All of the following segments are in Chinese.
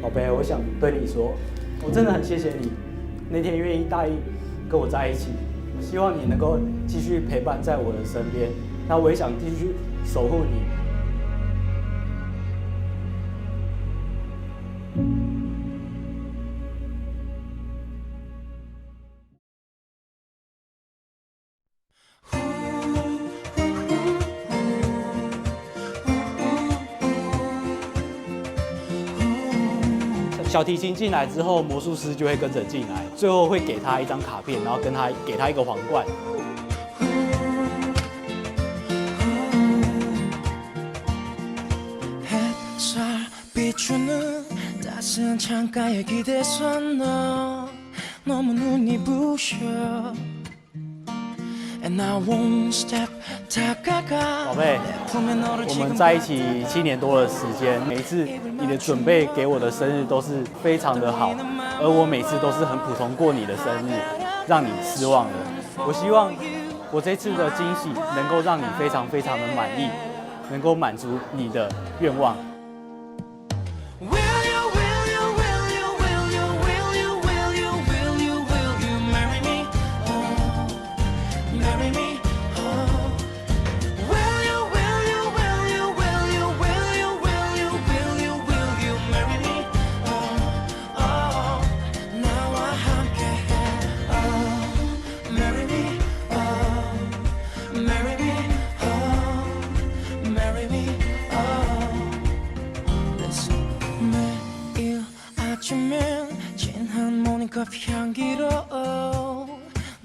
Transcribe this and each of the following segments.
宝贝，我想对你说，我真的很谢谢你那天愿意答应跟我在一起。希望你能够继续陪伴在我的身边，那我也想继续守护你。小提琴进来之后，魔术师就会跟着进来，最后会给他一张卡片，然后给他一个皇冠。宝贝，我们在一起7年多的时间，每一次你的准备给我的生日都是非常的好，而我每次都是很普通过你的生日，让你失望了。我希望我这次的惊喜能够让你非常非常的满意，能够满足你的愿望。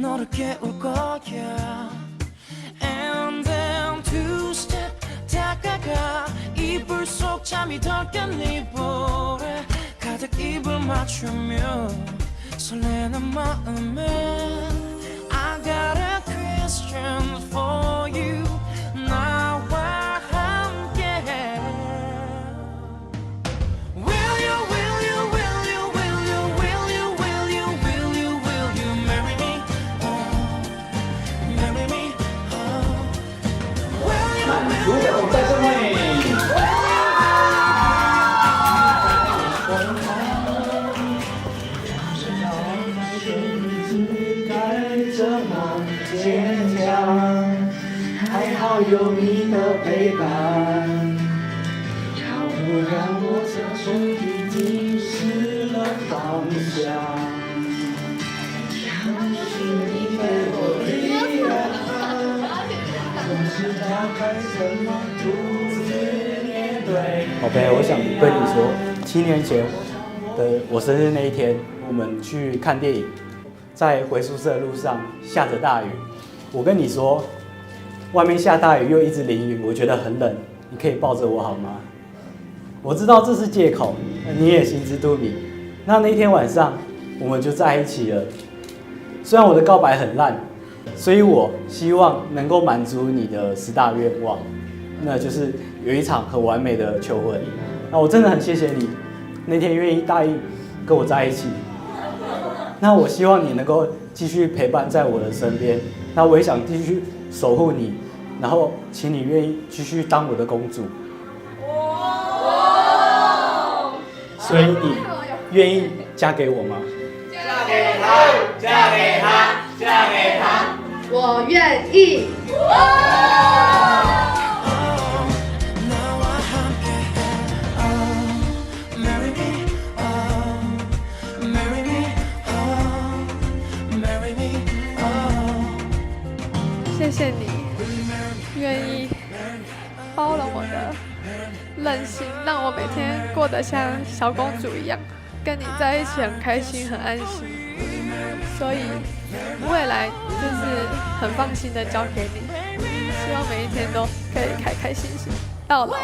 너를 깨울 거야 And then two step 다가가 이불 속 잠이 덜 깬 네 볼에 가득 입을 맞추며 설레는 마음에 I got a question for you 나와 함께还好有你的陪伴，不然我这手已经失了方向。是你给我力量，总是打开什么独自面对。宝贝，我想对你说，7年前的我生日那一天，我们去看电影，在回宿舍的路上下着大雨。我跟你说，外面下大雨又一直淋雨，我觉得很冷，你可以抱着我好吗？我知道这是借口，你也心知肚明。那天晚上我们就在一起了。虽然我的告白很烂，所以我希望能够满足你的10大愿望，那就是有一场很完美的求婚。那我真的很谢谢你那天愿意答应跟我在一起。那我希望你能够继续陪伴在我的身边，那我也想继续守护你，然后请你愿意继续当我的公主。所以你愿意嫁给我吗？嫁给他，嫁给他，嫁给他，我愿意。谢谢你愿意包容我的任性，让我每天过得像小公主一样，跟你在一起很开心很安心，所以未来就是很放心的交给你，希望每一天都可以开开心心到老。